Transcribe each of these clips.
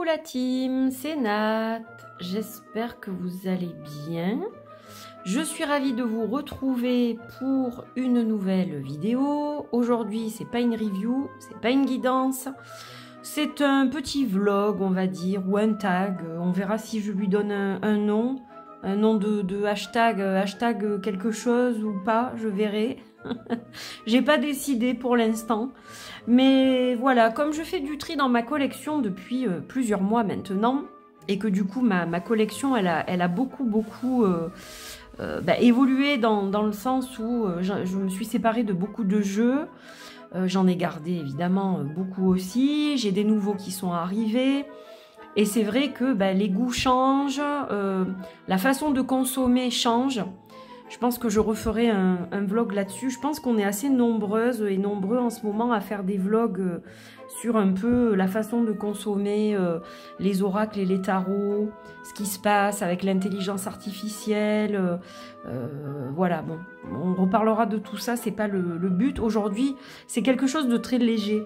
la team, c'est Nat, j'espère que vous allez bien. Je suis ravie de vous retrouver pour une nouvelle vidéo. Aujourd'hui, c'est pas une review, c'est pas une guidance, c'est un petit vlog, on va dire, ou un tag. On verra si je lui donne un nom de hashtag quelque chose ou pas, je verrai. J'ai pas décidé pour l'instant, mais voilà, comme je fais du tri dans ma collection depuis plusieurs mois maintenant, et que du coup ma collection elle a beaucoup évolué dans le sens où je me suis séparée de beaucoup de jeux. J'en ai gardé évidemment beaucoup aussi, j'ai des nouveaux qui sont arrivés. Et c'est vrai que les goûts changent, la façon de consommer change. Je pense que je referai un vlog là-dessus. Je pense qu'on est assez nombreuses et nombreux en ce moment à faire des vlogs sur un peu la façon de consommer les oracles et les tarots, ce qui se passe avec l'intelligence artificielle. Voilà, bon, on reparlera de tout ça, c'est pas le but. Aujourd'hui, c'est quelque chose de très léger.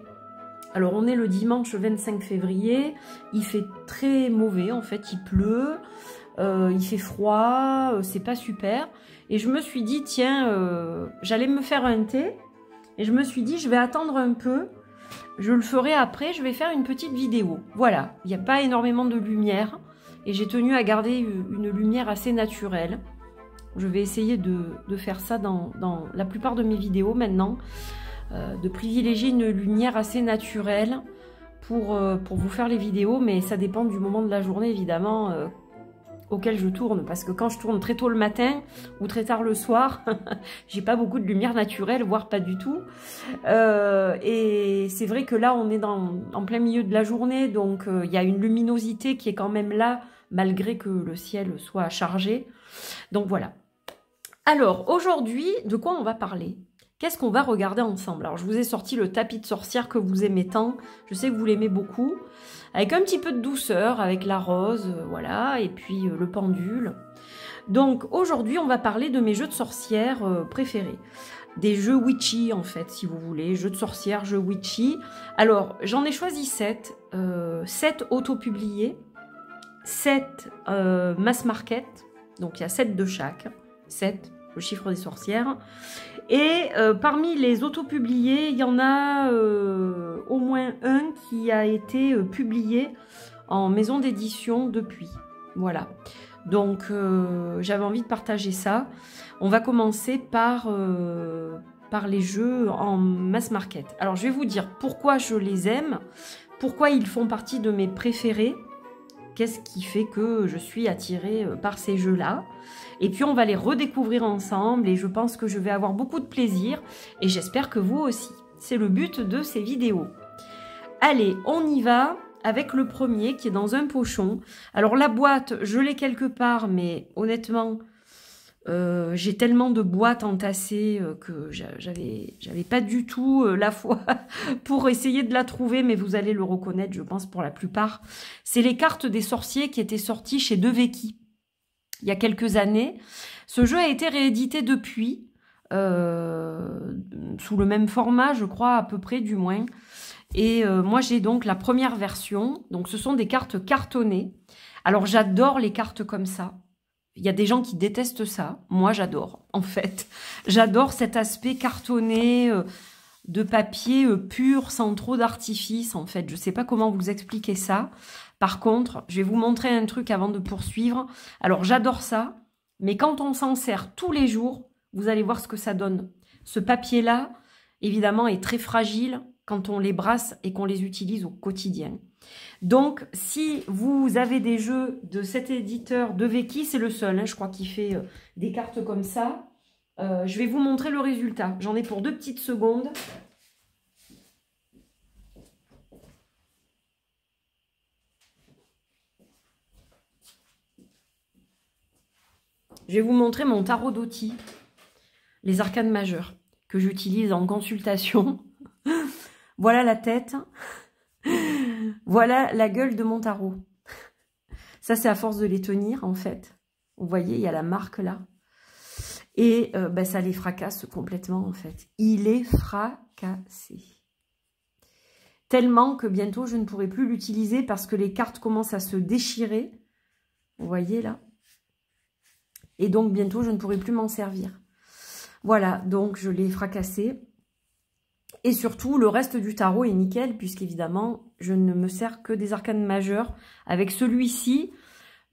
Alors on est le dimanche 25 février, il fait très mauvais en fait, il pleut, il fait froid, c'est pas super. Et je me suis dit tiens, j'allais me faire un thé et je me suis dit je vais attendre un peu, je le ferai après, je vais faire une petite vidéo. Voilà, il n'y a pas énormément de lumière et j'ai tenu à garder une lumière assez naturelle. Je vais essayer de faire ça dans la plupart de mes vidéos maintenant. De privilégier une lumière assez naturelle pour vous faire les vidéos, mais ça dépend du moment de la journée évidemment auquel je tourne, parce que quand je tourne très tôt le matin ou très tard le soir, j'ai pas beaucoup de lumière naturelle, voire pas du tout. Et c'est vrai que là on est en plein milieu de la journée, donc il y a une luminosité qui est quand même là, malgré que le ciel soit chargé. Donc voilà. Alors aujourd'hui, de quoi on va parler ? Qu'est-ce qu'on va regarder ensemble? Alors, je vous ai sorti le tapis de sorcière que vous aimez tant. Je sais que vous l'aimez beaucoup. Avec un petit peu de douceur, avec la rose, voilà, et puis le pendule. Donc, aujourd'hui, on va parler de mes jeux de sorcière préférés. Des jeux witchy, en fait, si vous voulez. Jeux de sorcière, jeux witchy. Alors, j'en ai choisi 7. 7 auto-publiés. 7 mass market. Donc, il y a 7 de chaque. 7, le chiffre des sorcières. Et parmi les autopubliés, il y en a au moins un qui a été publié en maison d'édition depuis. Voilà. Donc, j'avais envie de partager ça. On va commencer par les jeux en mass market. Alors, je vais vous dire pourquoi je les aime, pourquoi ils font partie de mes préférés. Qu'est-ce qui fait que je suis attirée par ces jeux-là? Et puis on va les redécouvrir ensemble et je pense que je vais avoir beaucoup de plaisir et j'espère que vous aussi. C'est le but de ces vidéos. Allez, on y va avec le premier qui est dans un pochon. Alors la boîte, je l'ai quelque part, mais honnêtement, j'ai tellement de boîtes entassées que j'avais pas du tout la foi pour essayer de la trouver, mais vous allez le reconnaître, je pense, pour la plupart. C'est les cartes des sorciers qui étaient sorties chez Deveki il y a quelques années. Ce jeu a été réédité depuis, sous le même format, je crois, à peu près, du moins. Et moi, j'ai donc la première version. Donc, ce sont des cartes cartonnées. Alors, j'adore les cartes comme ça. Il y a des gens qui détestent ça. Moi, j'adore, en fait. J'adore cet aspect cartonné, de papier pur, sans trop d'artifice, en fait. Je ne sais pas comment vous expliquer ça. Par contre, je vais vous montrer un truc avant de poursuivre. Alors, j'adore ça, mais quand on s'en sert tous les jours, vous allez voir ce que ça donne. Ce papier-là, évidemment, est très fragile quand on les brasse et qu'on les utilise au quotidien. Donc, si vous avez des jeux de cet éditeur Deveki, c'est le seul, hein, je crois qu'il fait des cartes comme ça. Je vais vous montrer le résultat. J'en ai pour 2 petites secondes. Je vais vous montrer mon tarot d'outils, les arcanes majeures, que j'utilise en consultation. Voilà la tête. Voilà la gueule de mon tarot. Ça, c'est à force de les tenir, en fait. Vous voyez, il y a la marque là. Et ça les fracasse complètement, en fait. Il est fracassé. tellement que bientôt je ne pourrai plus l'utiliser parce que les cartes commencent à se déchirer. Vous voyez là? Et donc bientôt je ne pourrai plus m'en servir. Voilà, donc je l'ai fracassé. Et surtout, le reste du tarot est nickel, puisqu'évidemment, je ne me sers que des arcanes majeurs. Avec celui-ci,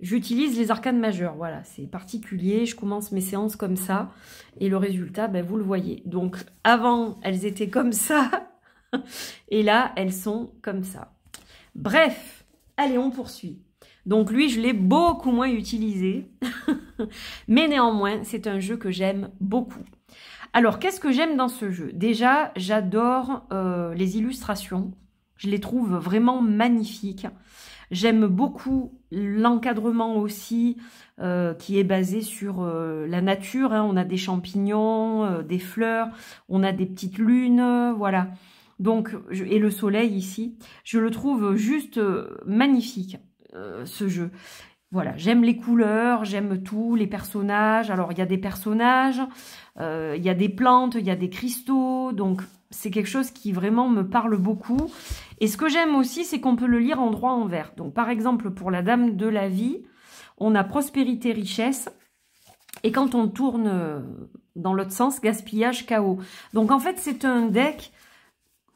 j'utilise les arcanes majeurs. Voilà, c'est particulier. Je commence mes séances comme ça. Et le résultat, ben, vous le voyez. Donc, avant, elles étaient comme ça. Et là, elles sont comme ça. Bref, allez, on poursuit. Donc, lui, je l'ai beaucoup moins utilisé. Mais néanmoins, c'est un jeu que j'aime beaucoup. Alors, qu'est-ce que j'aime dans ce jeu? Déjà, j'adore les illustrations. Je les trouve vraiment magnifiques. J'aime beaucoup l'encadrement aussi, qui est basé sur la nature. Hein. On a des champignons, des fleurs, on a des petites lunes, voilà. Donc, et le soleil ici. Je le trouve juste magnifique, ce jeu. Voilà, j'aime les couleurs, j'aime tout, les personnages. Alors, il y a des personnages, il y a des plantes, il y a des cristaux. Donc, c'est quelque chose qui vraiment me parle beaucoup. Et ce que j'aime aussi, c'est qu'on peut le lire en droit envers. Donc, par exemple, pour la Dame de la Vie, on a prospérité, richesse. Et quand on tourne dans l'autre sens, gaspillage, chaos. Donc, en fait, c'est un deck.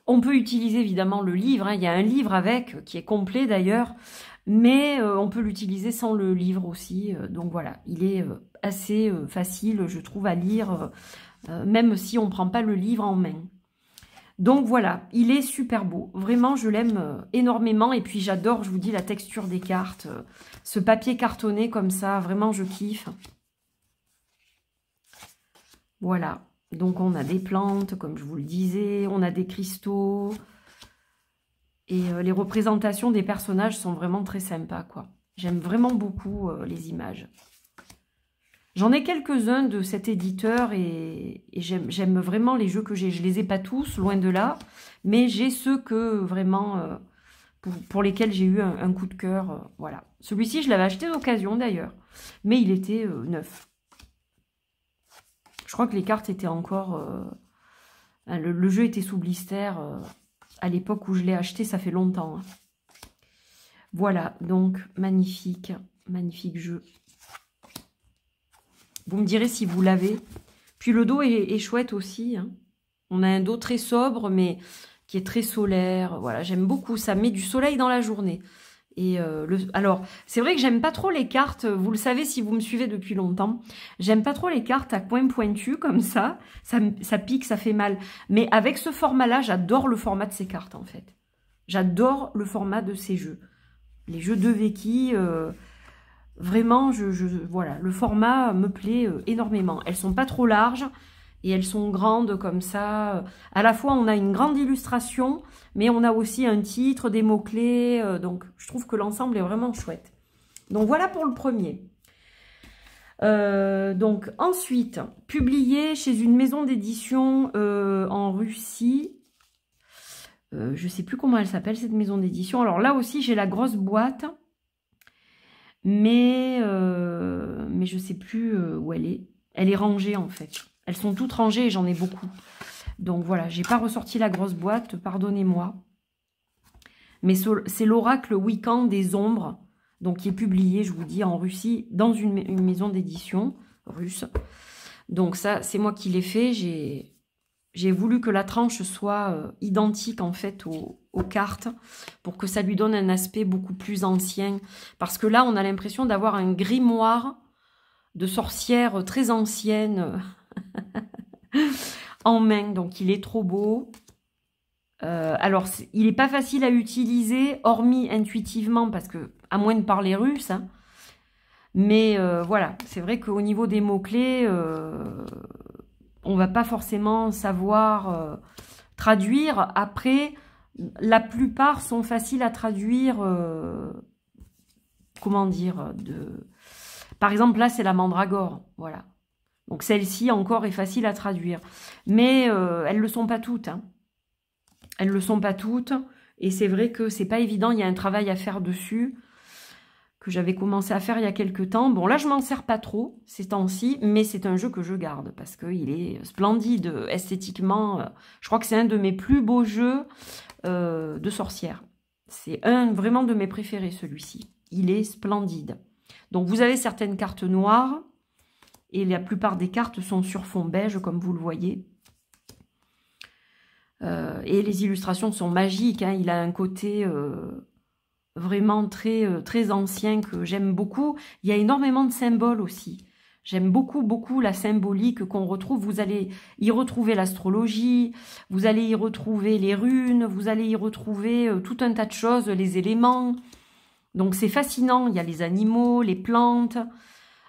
On peut utiliser évidemment le livre. Hein. Il y a un livre avec, qui est complet d'ailleurs. Mais on peut l'utiliser sans le livre aussi. Donc voilà, il est assez facile, je trouve, à lire, même si on ne prend pas le livre en main. Donc voilà, il est super beau. Vraiment, je l'aime énormément. Et puis j'adore, je vous dis, la texture des cartes. Ce papier cartonné comme ça, vraiment, je kiffe. Voilà, donc on a des plantes, comme je vous le disais. On a des cristaux. Et les représentations des personnages sont vraiment très sympas, quoi. J'aime vraiment beaucoup les images. J'en ai quelques-uns de cet éditeur et j'aime vraiment les jeux que j'ai. Je les ai pas tous, loin de là, mais j'ai ceux que vraiment pour lesquels j'ai eu un coup de cœur. Voilà. Celui-ci, je l'avais acheté d'occasion d'ailleurs, mais il était neuf. Je crois que les cartes étaient encore... le jeu était sous blister... à l'époque où je l'ai acheté, ça fait longtemps. Hein. Voilà, donc magnifique, magnifique jeu. Vous me direz si vous l'avez. Puis le dos est chouette aussi. Hein. On a un dos très sobre, mais qui est très solaire. Voilà, j'aime beaucoup. Ça met du soleil dans la journée. Et alors, c'est vrai que j'aime pas trop les cartes. Vous le savez si vous me suivez depuis longtemps. J'aime pas trop les cartes à coin pointu comme ça. Ça pique, ça fait mal. Mais avec ce format-là, j'adore le format de ces cartes en fait. J'adore le format de ces jeux. Les jeux de Vecchi, vraiment, voilà, le format me plaît énormément. Elles sont pas trop larges. Et elles sont grandes comme ça. À la fois, on a une grande illustration, mais on a aussi un titre, des mots-clés. Donc, je trouve que l'ensemble est vraiment chouette. Donc, voilà pour le premier. Donc, ensuite, publié chez une maison d'édition en Russie. Je ne sais plus comment elle s'appelle, cette maison d'édition. Alors là aussi, j'ai la grosse boîte. Mais je ne sais plus où elle est. Elle est rangée, en fait. Elles sont toutes rangées et j'en ai beaucoup. Donc voilà, j'ai pas ressorti la grosse boîte, pardonnez-moi. Mais c'est l'oracle Wiccan des ombres, donc qui est publié, je vous dis, en Russie, dans une maison d'édition russe. Donc ça, c'est moi qui l'ai fait. J'ai voulu que la tranche soit identique en fait aux cartes pour que ça lui donne un aspect beaucoup plus ancien. Parce que là, on a l'impression d'avoir un grimoire de sorcière très ancienne en main, donc il est trop beau. Alors il n'est pas facile à utiliser, hormis intuitivement, parce que à moins de parler russe, hein. Mais voilà, c'est vrai qu'au niveau des mots-clés, on va pas forcément savoir traduire. Après, la plupart sont faciles à traduire, comment dire, par exemple là c'est la mandragore, voilà. Donc celle-ci encore est facile à traduire. Mais elles ne le sont pas toutes. Hein. Elles ne le sont pas toutes. Et c'est vrai que c'est pas évident. Il y a un travail à faire dessus que j'avais commencé à faire il y a quelques temps. Bon là je m'en sers pas trop ces temps-ci. Mais c'est un jeu que je garde parce qu'il est splendide esthétiquement. Je crois que c'est un de mes plus beaux jeux de sorcière. C'est vraiment de mes préférés, celui-ci. Il est splendide. Donc, vous avez certaines cartes noires et la plupart des cartes sont sur fond beige, comme vous le voyez. Et les illustrations sont magiques. Hein. Il a un côté vraiment très ancien que j'aime beaucoup. Il y a énormément de symboles aussi. J'aime beaucoup la symbolique qu'on retrouve. Vous allez y retrouver l'astrologie, vous allez y retrouver les runes, vous allez y retrouver tout un tas de choses, les éléments. Donc c'est fascinant, il y a les animaux, les plantes.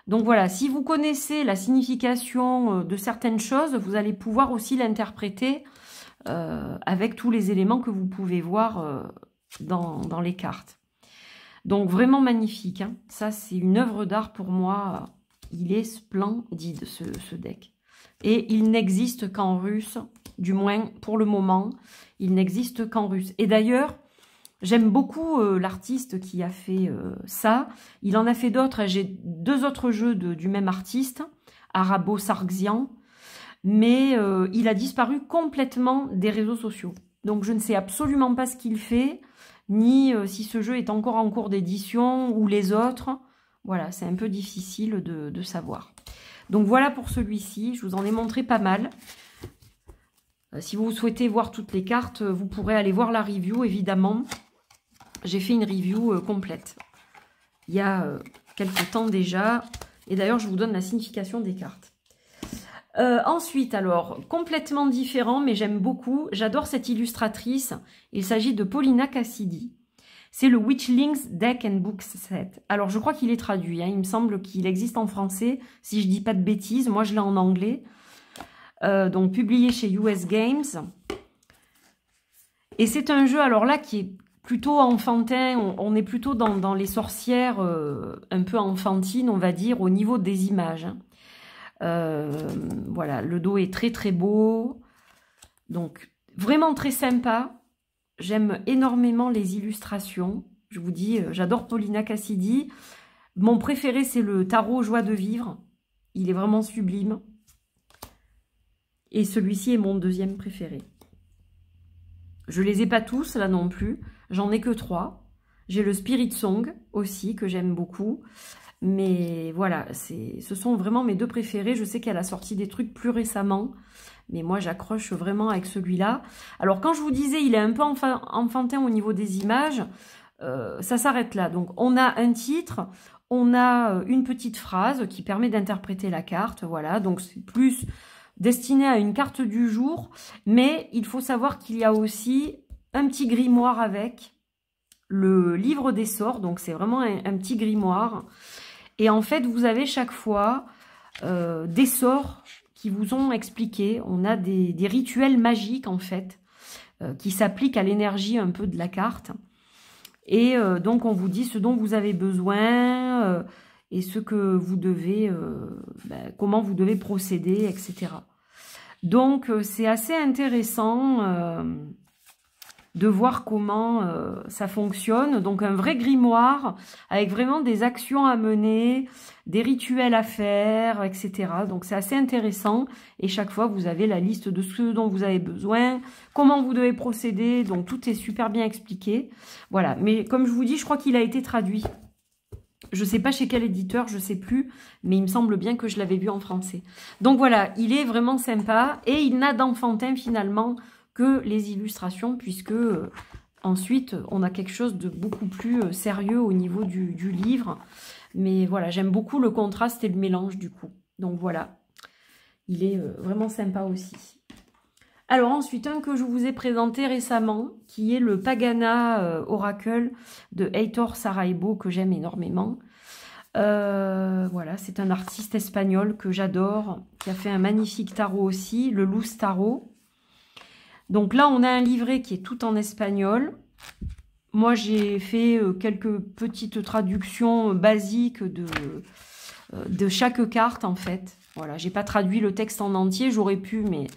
Donc voilà, si vous connaissez la signification de certaines choses, vous allez pouvoir aussi l'interpréter avec tous les éléments que vous pouvez voir dans les cartes. Donc vraiment magnifique, hein. Ça c'est une œuvre d'art pour moi. Il est splendide ce deck. Et il n'existe qu'en russe, du moins pour le moment, il n'existe qu'en russe. Et d'ailleurs, j'aime beaucoup l'artiste qui a fait ça. Il en a fait d'autres. J'ai 2 autres jeux du même artiste, Arabo Sargsyan. Mais il a disparu complètement des réseaux sociaux. Donc je ne sais absolument pas ce qu'il fait, ni si ce jeu est encore en cours d'édition ou les autres. Voilà, c'est un peu difficile de savoir. Donc voilà pour celui-ci, je vous en ai montré pas mal. Si vous souhaitez voir toutes les cartes, vous pourrez aller voir la review, évidemment. J'ai fait une review complète. Il y a quelques temps déjà. Et d'ailleurs, je vous donne la signification des cartes. Ensuite, alors, complètement différent, mais j'aime beaucoup. J'adore cette illustratrice. Il s'agit de Paulina Cassidy. C'est le Witchlings Deck and Book Set. Alors, je crois qu'il est traduit. Hein. Il me semble qu'il existe en français, si je dis pas de bêtises. Moi, je l'ai en anglais. Donc, publié chez US Games. Et c'est un jeu, alors là, qui est plutôt enfantin. On est plutôt dans les sorcières un peu enfantines, on va dire, au niveau des images. Voilà, le dos est très beau. Donc, vraiment très sympa. J'aime énormément les illustrations. Je vous dis, j'adore Paulina Cassidy. Mon préféré, c'est le tarot Joie de vivre. Il est vraiment sublime. Et celui-ci est mon deuxième préféré. Je les ai pas tous, là non plus. J'en ai que 3. J'ai le Spirit Song aussi, que j'aime beaucoup. Mais voilà, ce sont vraiment mes 2 préférés. Je sais qu'elle a sorti des trucs plus récemment. Mais moi, j'accroche vraiment avec celui-là. Alors, quand je vous disais, il est un peu enfantin au niveau des images, ça s'arrête là. Donc, on a un titre, on a une petite phrase qui permet d'interpréter la carte. Voilà, donc c'est plus destiné à une carte du jour. Mais il faut savoir qu'il y a aussi un petit grimoire avec le livre des sorts. Donc, c'est vraiment un petit grimoire. Et en fait, vous avez chaque fois des sorts qui vous ont expliqué. On a des rituels magiques, en fait, qui s'appliquent à l'énergie un peu de la carte. Et donc, on vous dit ce dont vous avez besoin et ce que vous devez, comment vous devez procéder, etc. Donc, c'est assez intéressant de voir comment ça fonctionne. Donc, un vrai grimoire avec vraiment des actions à mener, des rituels à faire, etc. Donc, c'est assez intéressant. Et chaque fois, vous avez la liste de ce dont vous avez besoin, comment vous devez procéder. Donc, tout est super bien expliqué. Voilà. Mais comme je vous dis, je crois qu'il a été traduit. Je ne sais pas chez quel éditeur, je ne sais plus. Mais il me semble bien que je l'avais vu en français. Donc, voilà. Il est vraiment sympa. Et il n'a d'enfantin, finalement, que les illustrations, puisque ensuite on a quelque chose de beaucoup plus sérieux au niveau du livre. Mais voilà, j'aime beaucoup le contraste et le mélange du coup. Donc voilà, il est vraiment sympa aussi. Alors ensuite, un que je vous ai présenté récemment, qui est le Pagana Oracle de Heitor Saraibo, que j'aime énormément. Voilà, c'est un artiste espagnol que j'adore, qui a fait un magnifique tarot aussi, le Luz Tarot. Donc là, on a un livret qui est tout en espagnol. Moi, j'ai fait quelques petites traductions basiques de chaque carte, en fait. Voilà, j'ai pas traduit le texte en entier, j'aurais pu, mais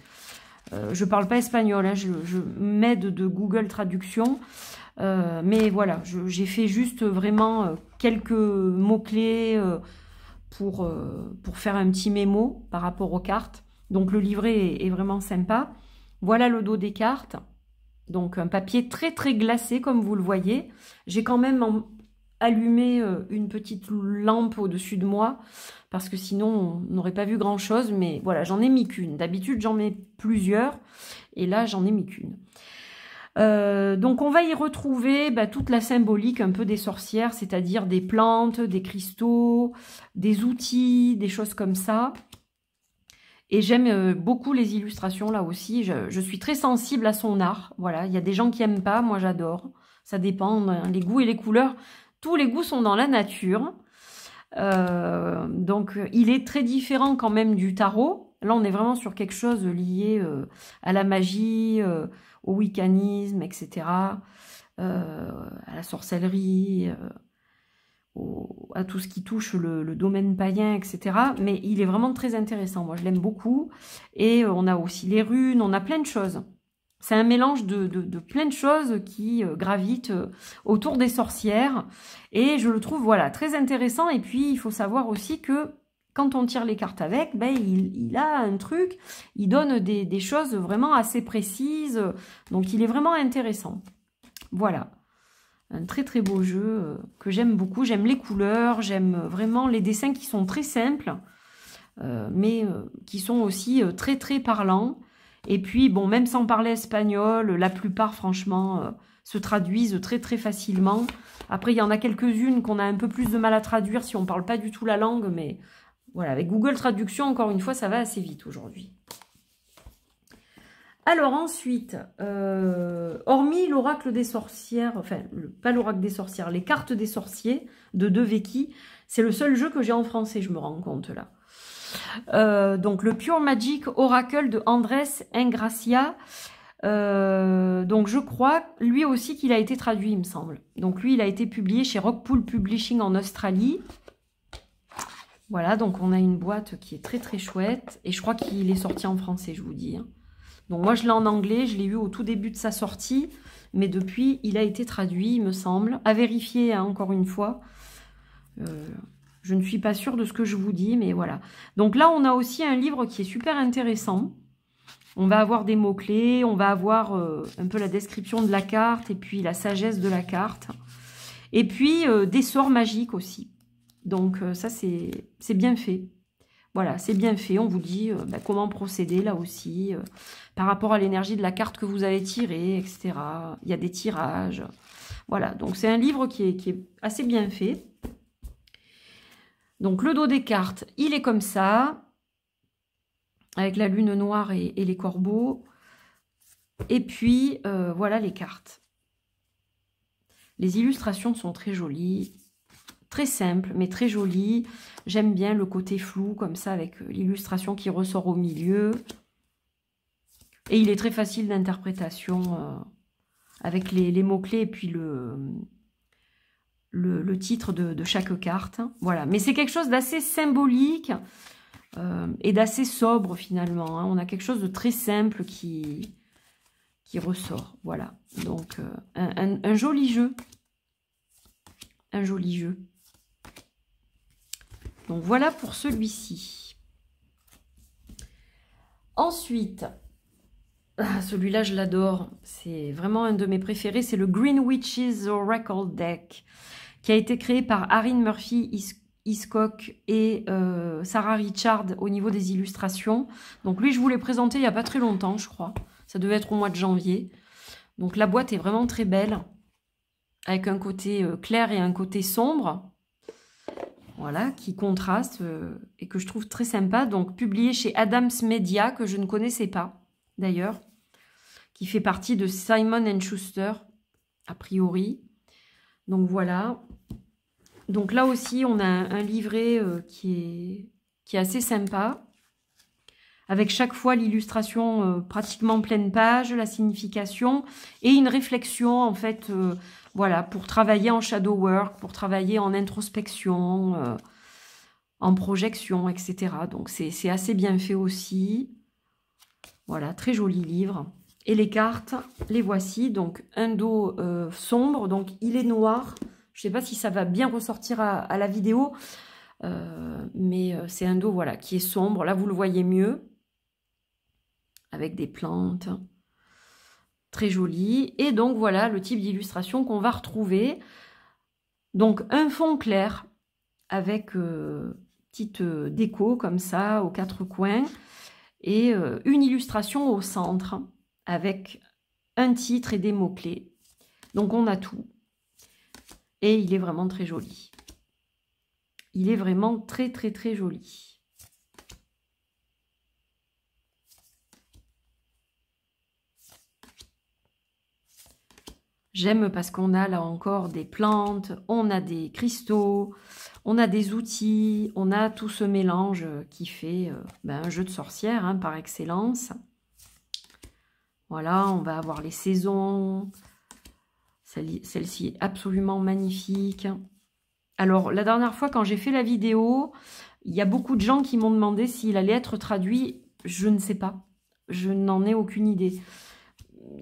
je parle pas espagnol. Hein, je m'aide de Google Traduction. Mais voilà, j'ai fait juste vraiment quelques mots-clés pour faire un petit mémo par rapport aux cartes. Donc le livret est vraiment sympa. Voilà le dos des cartes. Donc un papier très très glacé comme vous le voyez. J'ai quand même allumé une petite lampe au-dessus de moi parce que sinon on n'aurait pas vu grand chose. Mais voilà, j'en ai mis qu'une. D'habitude j'en mets plusieurs et là j'en ai mis qu'une. Donc on va y retrouver toute la symbolique un peu des sorcières, c'est-à-dire des plantes, des cristaux, des outils, des choses comme ça. Et j'aime beaucoup les illustrations là aussi, je suis très sensible à son art. Voilà, il y a des gens qui n'aiment pas, moi j'adore. Ça dépend, hein, les goûts et les couleurs. Tous les goûts sont dans la nature. Donc il est très différent quand même du tarot. Là on est vraiment sur quelque chose lié à la magie, au wiccanisme, etc. À la sorcellerie, à tout ce qui touche le domaine païen, etc. Mais il est vraiment très intéressant. Moi, je l'aime beaucoup. Et on a aussi les runes, on a plein de choses. C'est un mélange de plein de choses qui gravitent autour des sorcières. Et je le trouve, voilà, très intéressant. Et puis, il faut savoir aussi que quand on tire les cartes avec, il a un truc, il donne des choses vraiment assez précises. Donc, il est vraiment intéressant. Voilà. Un très très beau jeu que j'aime beaucoup. J'aime les couleurs, j'aime vraiment les dessins qui sont très simples, mais qui sont aussi très très parlants. Et puis, bon, même sans parler espagnol, la plupart, franchement, se traduisent très très facilement. Après, il y en a quelques-unes qu'on a un peu plus de mal à traduire si on ne parle pas du tout la langue, mais voilà, avec Google Traduction, encore une fois, ça va assez vite aujourd'hui. Alors ensuite, hormis l'oracle des sorcières, enfin, pas l'oracle des sorcières, les cartes des sorciers de De Vecchi, c'est le seul jeu que j'ai en français, je me rends compte là. Donc le Pure Magic Oracle de Andrés Engracia, donc je crois lui aussi qu'il a été traduit, il me semble. Donc lui, il a été publié chez Rockpool Publishing en Australie. Voilà, donc on a une boîte qui est très très chouette, et je crois qu'il est sorti en français, je vous dis, hein. Donc moi je l'ai en anglais, je l'ai eu au tout début de sa sortie, mais depuis il a été traduit, il me semble. À vérifier, hein, encore une fois. Je ne suis pas sûre de ce que je vous dis, mais voilà. Donc là on a aussi un livre qui est super intéressant. On va avoir des mots-clés, on va avoir un peu la description de la carte, et puis la sagesse de la carte. Et puis des sorts magiques aussi. Donc ça c'est bien fait. Voilà, c'est bien fait. On vous dit comment procéder là aussi, par rapport à l'énergie de la carte que vous avez tirée, etc. Il y a des tirages. Voilà, donc c'est un livre qui est assez bien fait. Donc le dos des cartes, il est comme ça, avec la lune noire et les corbeaux. Et puis, voilà les cartes. Les illustrations sont très jolies. Très simple, mais très joli. J'aime bien le côté flou, comme ça, avec l'illustration qui ressort au milieu. Et il est très facile d'interprétation, avec les mots-clés et puis le titre de chaque carte. Voilà, mais c'est quelque chose d'assez symbolique et d'assez sobre, finalement, hein. On a quelque chose de très simple qui ressort. Voilà, donc un joli jeu. Un joli jeu. Donc voilà pour celui-ci. Ensuite, celui-là je l'adore, c'est vraiment un de mes préférés, c'est le Green Witches Oracle Deck, qui a été créé par Arin Murphy Hiscock et Sarah Richard au niveau des illustrations. Donc lui je vous l'ai présenté il n'y a pas très longtemps, je crois. Ça devait être au mois de janvier. Donc la boîte est vraiment très belle, avec un côté clair et un côté sombre. Voilà, qui contraste et que je trouve très sympa. Donc, publié chez Adams Media, que je ne connaissais pas, d'ailleurs, qui fait partie de Simon & Schuster, a priori. Donc, voilà. Donc, là aussi, on a un livret qui est assez sympa, avec chaque fois l'illustration pratiquement pleine page, la signification, et une réflexion, en fait... voilà, pour travailler en shadow work, pour travailler en introspection, en projection, etc. Donc, c'est assez bien fait aussi. Voilà, très joli livre. Et les cartes, les voici. Donc, un dos sombre. Donc, il est noir. Je ne sais pas si ça va bien ressortir à la vidéo. Mais c'est un dos, voilà, qui est sombre. Là, vous le voyez mieux. Avec des plantes. Très joli. Et donc, voilà le type d'illustration qu'on va retrouver. Donc, un fond clair avec petite déco comme ça aux quatre coins. Et une illustration au centre avec un titre et des mots-clés. Donc, on a tout. Et il est vraiment très joli. Il est vraiment très, très, très joli. J'aime parce qu'on a là encore des plantes, on a des cristaux, on a des outils, on a tout ce mélange qui fait un jeu de sorcière hein, par excellence. Voilà, on va avoir les saisons. Celle-ci est absolument magnifique. Alors, la dernière fois, quand j'ai fait la vidéo, il y a beaucoup de gens qui m'ont demandé s'il allait être traduit. Je ne sais pas. Je n'en ai aucune idée.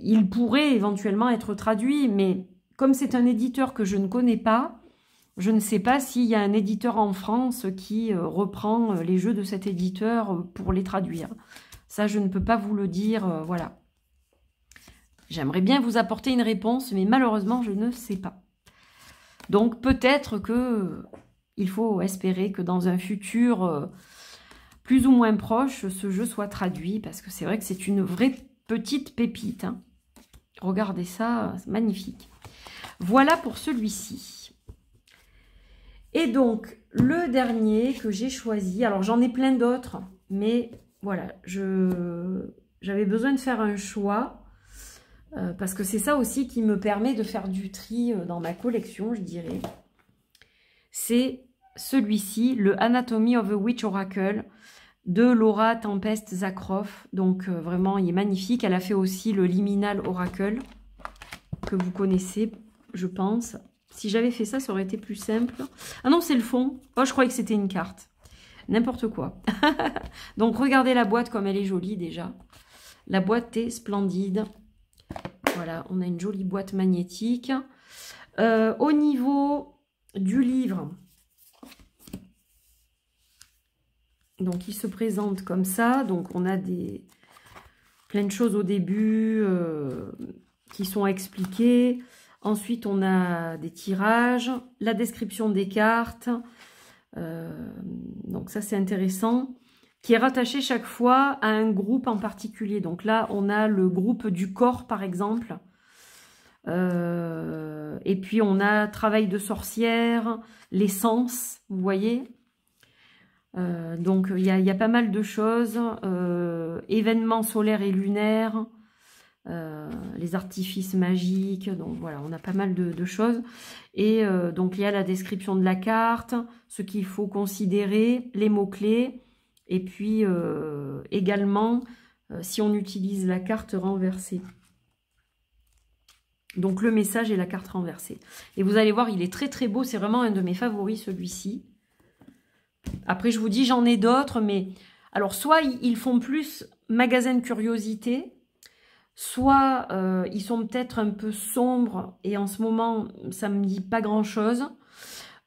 Il pourrait éventuellement être traduit, mais comme c'est un éditeur que je ne connais pas, je ne sais pas s'il y a un éditeur en France qui reprend les jeux de cet éditeur pour les traduire. Ça, je ne peux pas vous le dire, voilà. J'aimerais bien vous apporter une réponse, mais malheureusement, je ne sais pas. Donc, peut-être que il faut espérer que dans un futur plus ou moins proche, ce jeu soit traduit, parce que c'est vrai que c'est une vraie petite pépite. Hein. Regardez ça, c'est magnifique. Voilà pour celui-ci. Et donc, le dernier que j'ai choisi, alors j'en ai plein d'autres, mais voilà, j'avais besoin de faire un choix. Parce que c'est ça aussi qui me permet de faire du tri dans ma collection, je dirais. C'est celui-ci, le Anatomy of a Witch Oracle de Laura Tempest Zakroff. Donc vraiment, il est magnifique. Elle a fait aussi le Liminal Oracle, que vous connaissez, je pense. Si j'avais fait ça, ça aurait été plus simple. Ah non, c'est le fond. Oh, je croyais que c'était une carte. N'importe quoi. Donc, regardez la boîte comme elle est jolie déjà. La boîte est splendide. Voilà, on a une jolie boîte magnétique. Au niveau du livre, donc il se présente comme ça. Donc on a plein de choses au début qui sont expliquées. Ensuite, on a des tirages, la description des cartes. Donc ça, c'est intéressant. Qui est rattaché chaque fois à un groupe en particulier. Donc là, on a le groupe du corps, par exemple. Et puis, on a travail de sorcière, les sens, vous voyez. Donc, il y a pas mal de choses. Événements solaires et lunaires, les artifices magiques. Donc, voilà, on a pas mal de choses. Et donc, il y a la description de la carte, ce qu'il faut considérer, les mots-clés. Et puis également, si on utilise la carte renversée. Donc le message et la carte renversée. Et vous allez voir, il est très très beau. C'est vraiment un de mes favoris, celui-ci. Après, je vous dis, j'en ai d'autres. Mais alors, soit ils font plus magasin de curiosité, soit ils sont peut-être un peu sombres. Et en ce moment, ça ne me dit pas grand-chose.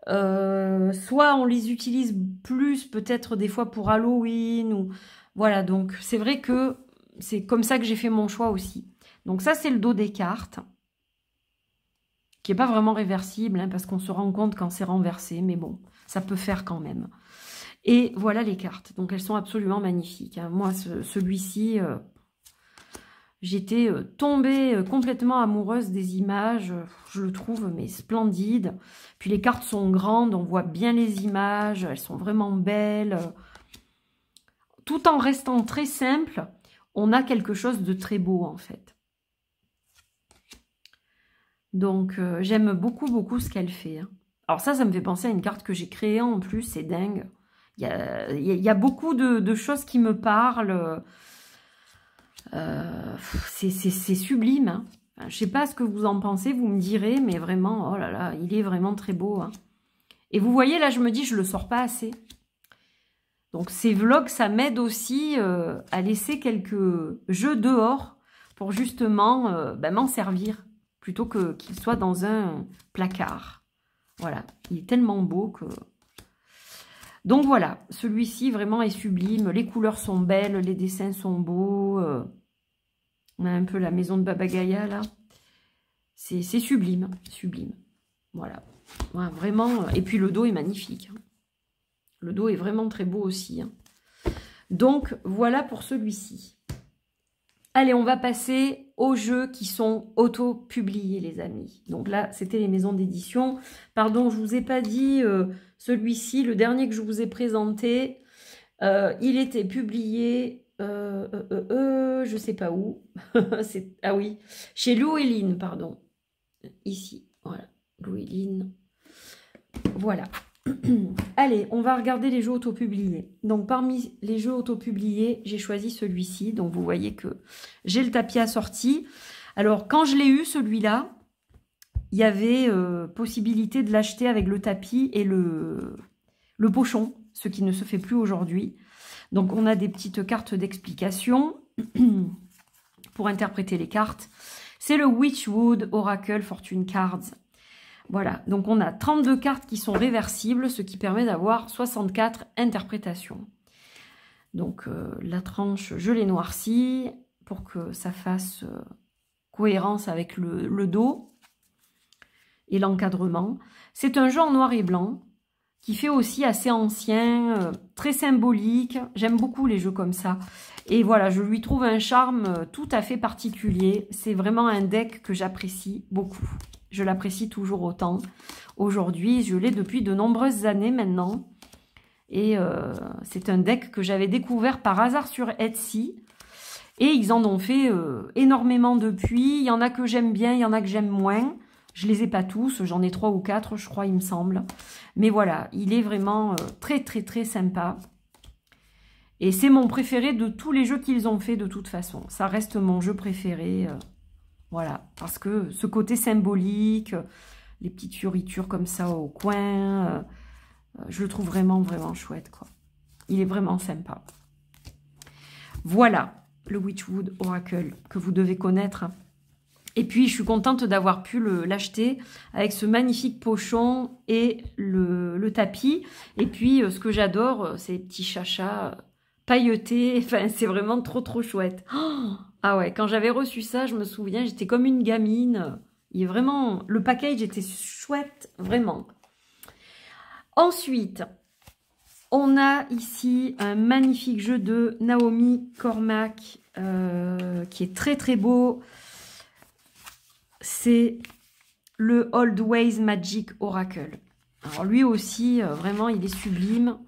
Soit on les utilise plus peut-être des fois pour Halloween ou voilà, donc c'est vrai que c'est comme ça que j'ai fait mon choix aussi. Donc ça, c'est le dos des cartes qui est pas vraiment réversible hein, parce qu'on se rend compte quand c'est renversé, mais bon, ça peut faire quand même. Et voilà les cartes, donc elles sont absolument magnifiques hein. Moi, celui-ci, j'étais tombée complètement amoureuse des images. Je le trouve mais splendide. Puis les cartes sont grandes, on voit bien les images. Elles sont vraiment belles. Tout en restant très simple, on a quelque chose de très beau en fait. Donc j'aime beaucoup, beaucoup ce qu'elle fait. Hein. Alors ça me fait penser à une carte que j'ai créée en plus. C'est dingue. Il y a beaucoup de choses qui me parlent. C'est sublime. Hein. Enfin, je sais pas ce que vous en pensez, vous me direz, mais vraiment, oh là là, il est vraiment très beau. Hein. Et vous voyez, là, je me dis, je le sors pas assez. Donc, ces vlogs, ça m'aide aussi à laisser quelques jeux dehors pour justement m'en servir, plutôt qu'il soit dans un placard. Voilà, il est tellement beau que... Donc voilà, celui-ci vraiment est sublime, les couleurs sont belles, les dessins sont beaux... On a un peu la maison de Baba Gaïa, là. C'est sublime, sublime. Voilà. Ouais, vraiment. Et puis le dos est magnifique. Le dos est vraiment très beau aussi. Donc, voilà pour celui-ci. Allez, on va passer aux jeux qui sont auto-publiés, les amis. Donc là, c'était les maisons d'édition. Pardon, je ne vous ai pas dit, celui-ci, le dernier que je vous ai présenté, il était publié, je ne sais pas où. Ah oui, chez Lou et Lynn, pardon. Ici, voilà, Lou et Lynn. Voilà. Allez, on va regarder les jeux autopubliés. Donc, parmi les jeux autopubliés, j'ai choisi celui-ci. Donc, vous voyez que j'ai le tapis assorti. Alors, quand je l'ai eu, celui-là, il y avait possibilité de l'acheter avec le tapis et le pochon, ce qui ne se fait plus aujourd'hui. Donc, on a des petites cartes d'explication pour interpréter les cartes. C'est le Witchwood Oracle Fortune Cards. Voilà, donc on a 32 cartes qui sont réversibles, ce qui permet d'avoir 64 interprétations. Donc la tranche, je l'ai noircie pour que ça fasse cohérence avec le dos et l'encadrement. C'est un jeu en noir et blanc qui fait aussi assez ancien, très symbolique. J'aime beaucoup les jeux comme ça. Et voilà, je lui trouve un charme tout à fait particulier. C'est vraiment un deck que j'apprécie beaucoup. Je l'apprécie toujours autant. Aujourd'hui, je l'ai depuis de nombreuses années maintenant. Et c'est un deck que j'avais découvert par hasard sur Etsy. Et ils en ont fait énormément depuis. Il y en a que j'aime bien, il y en a que j'aime moins. Je les ai pas tous, j'en ai 3 ou 4, je crois, il me semble. Mais voilà, il est vraiment très, très, très sympa. Et c'est mon préféré de tous les jeux qu'ils ont fait de toute façon. Ça reste mon jeu préféré. Voilà, parce que ce côté symbolique, les petites fioritures comme ça au coin, je le trouve vraiment, vraiment chouette, quoi. Il est vraiment sympa. Voilà, le Witchwood Oracle que vous devez connaître. Et puis, je suis contente d'avoir pu l'acheter avec ce magnifique pochon et le tapis. Et puis, ce que j'adore, c'est les petits chachas pailletés. Enfin, c'est vraiment trop, trop chouette. Oh, ah ouais, quand j'avais reçu ça, je me souviens, j'étais comme une gamine. Il est vraiment... Le package était chouette, vraiment. Ensuite, on a ici un magnifique jeu de Naomi Cormack qui est très, très beau. C'est le Old Ways Magic Oracle. Alors lui aussi, vraiment, il est sublime.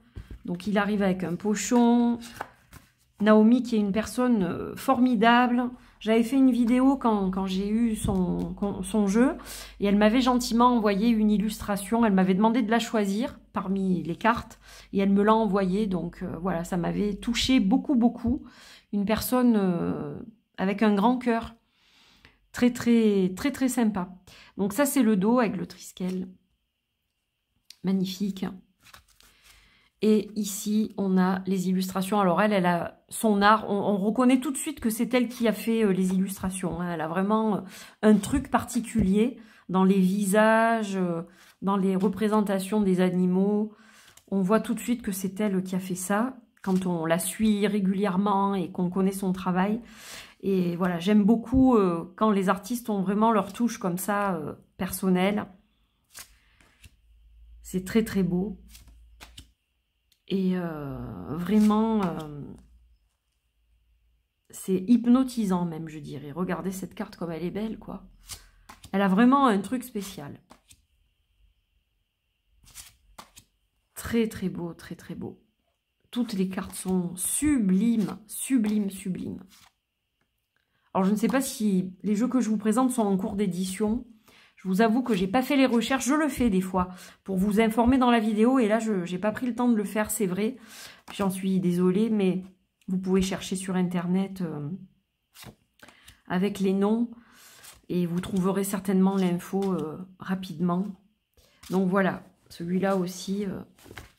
Donc il arrive avec un pochon. Naomi qui est une personne formidable. J'avais fait une vidéo quand j'ai eu son jeu. Et elle m'avait gentiment envoyé une illustration. Elle m'avait demandé de la choisir parmi les cartes. Et elle me l'a envoyée. Donc voilà, ça m'avait touché beaucoup, beaucoup. Une personne avec un grand cœur. Très, très, très, très sympa. Donc ça, c'est le dos avec le triskel. Magnifique. Et ici, on a les illustrations. Alors elle a son art. On reconnaît tout de suite que c'est elle qui a fait les illustrations. Elle a vraiment un truc particulier dans les visages, dans les représentations des animaux. On voit tout de suite que c'est elle qui a fait ça. Quand on la suit régulièrement et qu'on connaît son travail. Et voilà, j'aime beaucoup quand les artistes ont vraiment leur touche comme ça, personnelle. C'est très très beau. Et vraiment, c'est hypnotisant même, je dirais. Regardez cette carte comme elle est belle, quoi. Elle a vraiment un truc spécial. Très très beau, très très beau. Toutes les cartes sont sublimes, sublimes, sublimes. Alors, je ne sais pas si les jeux que je vous présente sont en cours d'édition. Je vous avoue que j'ai pas fait les recherches. Je le fais des fois pour vous informer dans la vidéo. Et là, je n'ai pas pris le temps de le faire, c'est vrai. J'en suis désolée, mais vous pouvez chercher sur Internet avec les noms. Et vous trouverez certainement l'info rapidement. Donc voilà, celui-là aussi,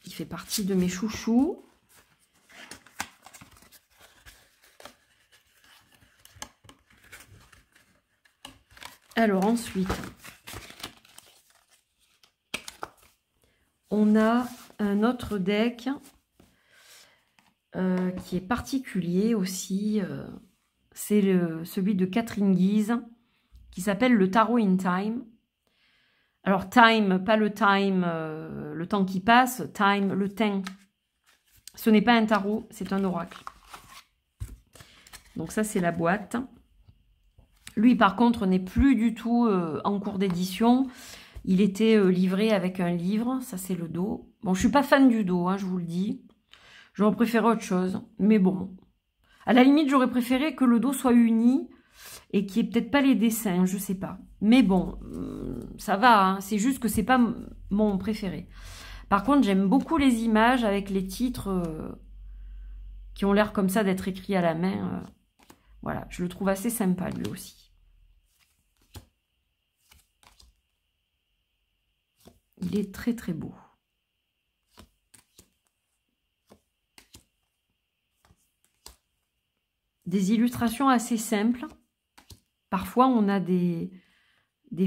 il fait partie de mes chouchous. Alors ensuite, on a un autre deck qui est particulier aussi. C'est celui de Catherine Guise, qui s'appelle le Tarot in Time. Alors, time, pas le time, le temps qui passe, time, le temps. Ce n'est pas un tarot, c'est un oracle. Donc ça, c'est la boîte. Lui, par contre, n'est plus du tout en cours d'édition. Il était livré avec un livre. Ça, c'est le dos. Bon, je suis pas fan du dos, hein, je vous le dis. J'aurais préféré autre chose. Mais bon. À la limite, j'aurais préféré que le dos soit uni et qu'il n'y ait peut-être pas les dessins, je sais pas. Mais bon, ça va. Hein, c'est juste que c'est pas mon préféré. Par contre, j'aime beaucoup les images avec les titres qui ont l'air comme ça d'être écrits à la main. Voilà, je le trouve assez sympa, lui aussi. Il est très très beau. Des illustrations assez simples. Parfois, on a des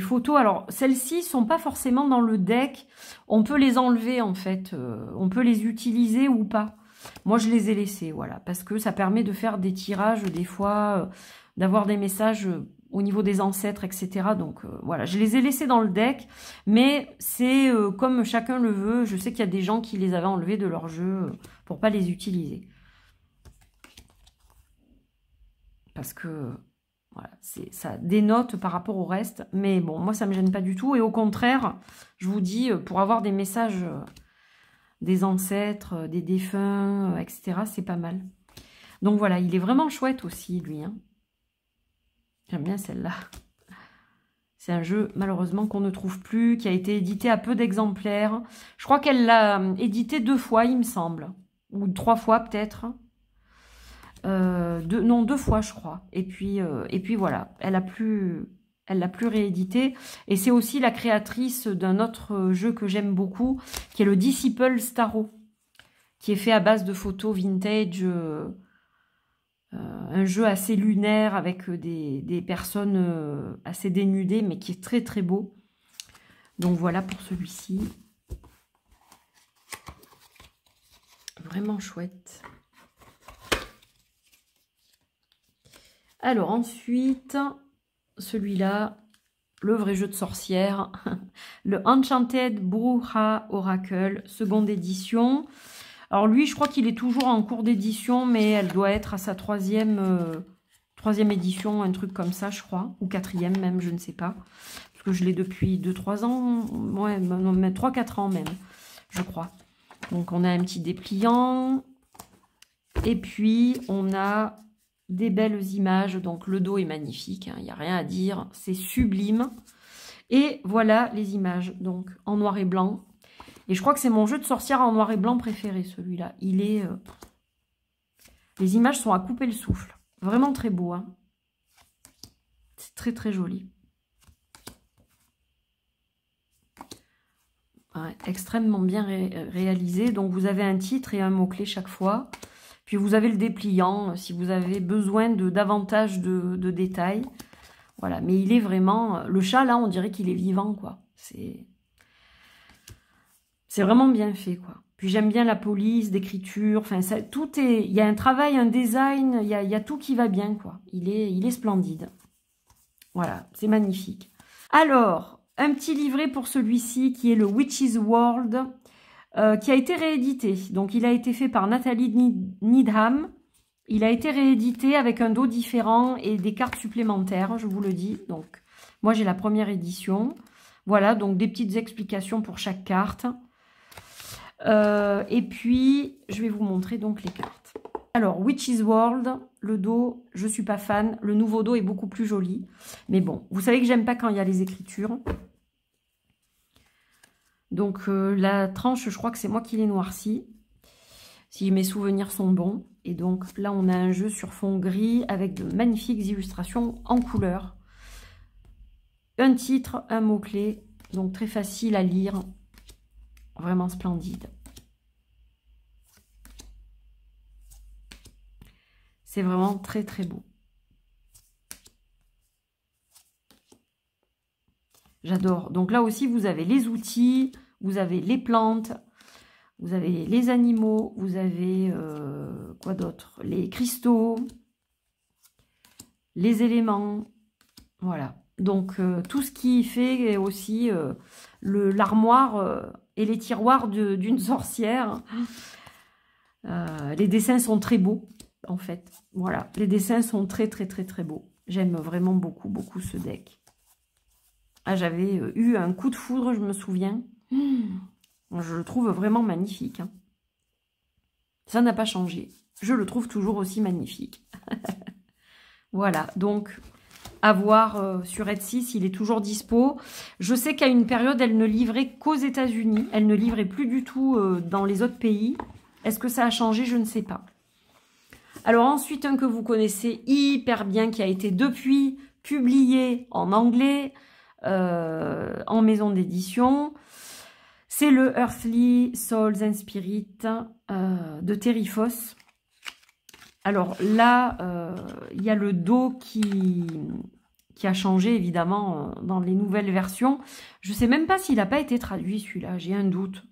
photos. Alors, celles-ci ne sont pas forcément dans le deck. On peut les enlever, en fait. On peut les utiliser ou pas. Moi, je les ai laissées, voilà. Parce que ça permet de faire des tirages, des fois, d'avoir des messages au niveau des ancêtres, etc. Donc, voilà. Je les ai laissées dans le deck. Mais c'est comme chacun le veut. Je sais qu'il y a des gens qui les avaient enlevés de leur jeu pour ne pas les utiliser. Parce que... Voilà, ça dénote par rapport au reste. Mais bon, moi, ça ne me gêne pas du tout. Et au contraire, je vous dis, pour avoir des messages des ancêtres, des défunts, etc., c'est pas mal. Donc voilà, il est vraiment chouette aussi, lui. Hein. J'aime bien celle-là. C'est un jeu, malheureusement, qu'on ne trouve plus, qui a été édité à peu d'exemplaires. Je crois qu'elle l'a édité 2 fois, il me semble. Ou 3 fois, peut-être. Non, 2 fois, je crois. Et puis voilà, elle l'a plus réédité. Et c'est aussi la créatrice d'un autre jeu que j'aime beaucoup, qui est le Disciple Tarot, qui est fait à base de photos vintage, un jeu assez lunaire avec des personnes assez dénudées, mais qui est très très beau. Donc voilà pour celui-ci. Vraiment chouette. Alors ensuite, celui-là, le vrai jeu de sorcière, le Enchanted Bruja Oracle, seconde édition. Alors lui, je crois qu'il est toujours en cours d'édition, mais elle doit être à sa troisième édition, un truc comme ça, je crois, ou 4e même, je ne sais pas. Parce que je l'ai depuis 2-3 ans, ouais, non, mais 3-4 ans même, je crois. Donc on a un petit dépliant, et puis on a... des belles images, donc le dos est magnifique, il n'y a rien à dire, c'est sublime. Et voilà les images, donc en noir et blanc. Et je crois que c'est mon jeu de sorcière en noir et blanc préféré, celui-là. Il est... Les images sont à couper le souffle. Vraiment très beau, hein. C'est très très joli. Ouais, extrêmement bien réalisé. Donc vous avez un titre et un mot-clé chaque fois. Puis vous avez le dépliant si vous avez besoin de davantage de détails. Voilà, mais il est vraiment... Le chat, là, on dirait qu'il est vivant, quoi. C'est vraiment bien fait, quoi. Puis j'aime bien la police, d'écriture. Enfin, ça, tout est... Il y a un travail, un design, il y a tout qui va bien, quoi. Il est splendide. Voilà, c'est magnifique. Alors, un petit livret pour celui-ci qui est le Witch's World... qui a été réédité. Donc, il a été fait par Nathalie Needham. Il a été réédité avec un dos différent et des cartes supplémentaires, je vous le dis. Donc, moi, j'ai la première édition. Voilà, donc des petites explications pour chaque carte. Et puis, je vais vous montrer donc les cartes. Alors, Witch's World, le dos, je ne suis pas fan. Le nouveau dos est beaucoup plus joli. Mais bon, vous savez que j'aime pas quand il y a les écritures. Donc la tranche, je crois que c'est moi qui l'ai noircie, si mes souvenirs sont bons. Et donc là, on a un jeu sur fond gris avec de magnifiques illustrations en couleur. Un titre, un mot-clé, donc très facile à lire, vraiment splendide. C'est vraiment très très beau. J'adore. Donc là aussi, vous avez les outils, vous avez les plantes, vous avez les animaux, vous avez quoi d'autre? Les cristaux. les éléments. Voilà. Donc, tout ce qui fait aussi l'armoire et les tiroirs d'une sorcière. Les dessins sont très beaux, en fait. Voilà. Les dessins sont très, très, très, très beaux. J'aime vraiment beaucoup, beaucoup ce deck. Ah, j'avais eu un coup de foudre, je me souviens. Je le trouve vraiment magnifique. Hein. Ça n'a pas changé. Je le trouve toujours aussi magnifique. Voilà, donc à voir sur Etsy s'il est toujours dispo. Je sais qu'à une période, elle ne livrait qu'aux États-Unis. Elle ne livrait plus du tout dans les autres pays. Est-ce que ça a changé? Je ne sais pas. Alors ensuite, un que vous connaissez hyper bien, qui a été depuis publié en anglais, en maison d'édition, c'est le Earthly Souls and Spirit de Terry Foss. Alors là, il y a le dos qui a changé évidemment dans les nouvelles versions. Je ne sais même pas s'il n'a pas été traduit celui-là, j'ai un doute.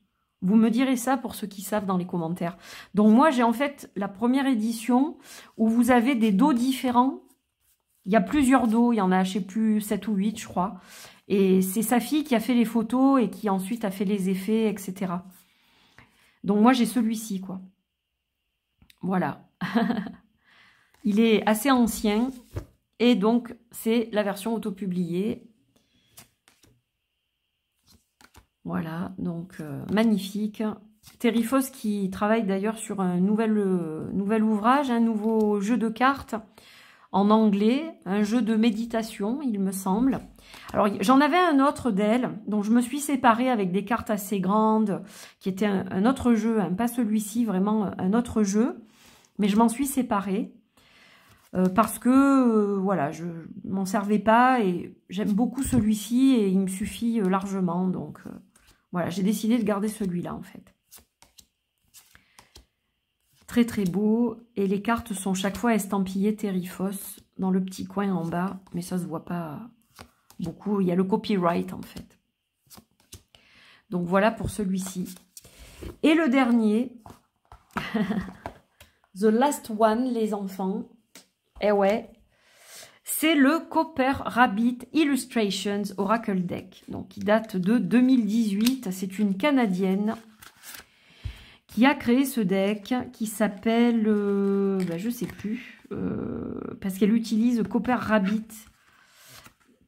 Vous me direz ça pour ceux qui savent dans les commentaires. Donc moi j'ai en fait la première édition où vous avez des dos différents. Il y a plusieurs dos, il y en a je sais plus 7 ou 8 je crois. Et c'est sa fille qui a fait les photos et qui ensuite a fait les effets, etc. Donc moi j'ai celui-ci quoi. Voilà. Il est assez ancien. Et donc c'est la version autopubliée. Voilà, donc magnifique. Terry Foss qui travaille d'ailleurs sur un nouvel ouvrage, un nouveau jeu de cartes en anglais, un jeu de méditation, il me semble. Alors, j'en avais un autre d'elle, dont je me suis séparée avec des cartes assez grandes, qui était un autre jeu, hein, pas celui-ci, vraiment un autre jeu. Mais je m'en suis séparée parce que, voilà, je m'en servais pas et j'aime beaucoup celui-ci et il me suffit largement. Donc, voilà, j'ai décidé de garder celui-là, en fait. Très, très beau. Et les cartes sont chaque fois estampillées Terry Foss dans le petit coin en bas. Mais ça se voit pas beaucoup. Il y a le copyright, en fait. Donc, voilà pour celui-ci. Et le dernier, The Last One, les enfants. Eh ouais. C'est le Copper Rabbit Illustrations Oracle Deck. Donc, qui date de 2018. C'est une Canadienne qui a créé ce deck qui s'appelle, je sais plus, parce qu'elle utilise Copper Rabbit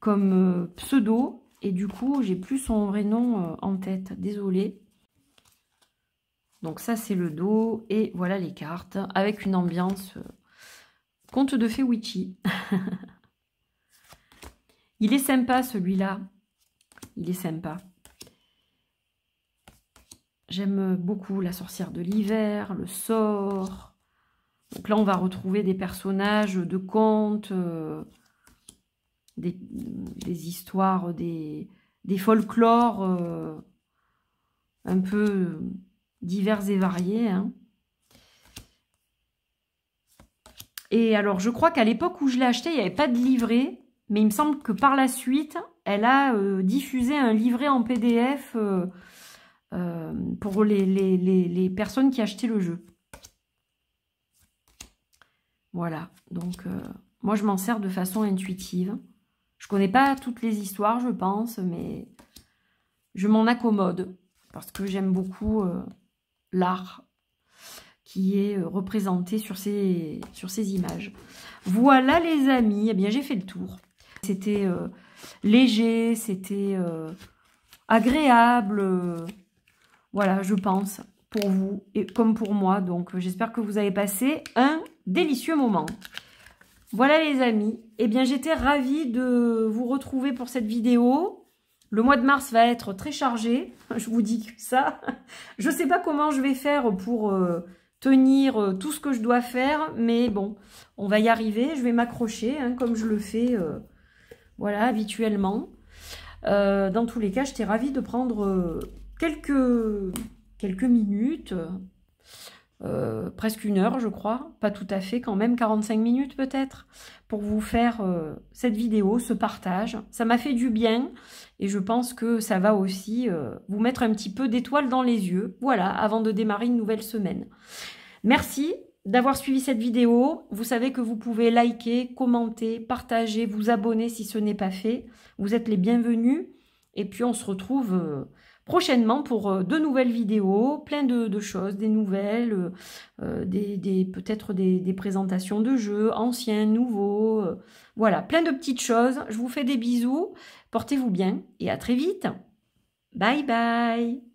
comme pseudo. Et du coup, j'ai plus son vrai nom en tête. Désolée. Donc ça, c'est le dos. Et voilà les cartes. Avec une ambiance conte de fées witchy. Il est sympa, celui-là. Il est sympa. J'aime beaucoup la sorcière de l'hiver, le sort. Donc là, on va retrouver des personnages de contes, des histoires, des folklores un peu divers et variés. Hein. Et alors, je crois qu'à l'époque où je l'ai acheté, il n'y avait pas de livret. Mais il me semble que par la suite, elle a diffusé un livret en PDF pour les personnes qui achetaient le jeu. Voilà. Donc, moi, je m'en sers de façon intuitive. Je connais pas toutes les histoires, je pense, mais je m'en accommode parce que j'aime beaucoup l'art qui est représenté sur ces images. Voilà les amis, eh bien j'ai fait le tour. C'était léger, c'était agréable, voilà je pense, pour vous et comme pour moi. Donc j'espère que vous avez passé un délicieux moment. Voilà les amis, eh bien j'étais ravie de vous retrouver pour cette vidéo. Le mois de mars va être très chargé, je vous dis ça. Je ne sais pas comment je vais faire pour tenir tout ce que je dois faire, mais bon, on va y arriver. Je vais m'accrocher, hein, comme je le fais voilà, habituellement. Dans tous les cas, j'étais ravie de prendre quelques minutes, presque une heure, je crois. Pas tout à fait, quand même, 45 minutes peut-être, pour vous faire cette vidéo, ce partage. Ça m'a fait du bien et je pense que ça va aussi vous mettre un petit peu d'étoiles dans les yeux. Voilà, avant de démarrer une nouvelle semaine. Merci d'avoir suivi cette vidéo. Vous savez que vous pouvez liker, commenter, partager, vous abonner si ce n'est pas fait. Vous êtes les bienvenus. Et puis on se retrouve prochainement pour de nouvelles vidéos, plein de choses, des nouvelles, peut-être des présentations de jeux, anciens, nouveaux. Voilà, plein de petites choses. Je vous fais des bisous. Portez-vous bien et à très vite. Bye bye.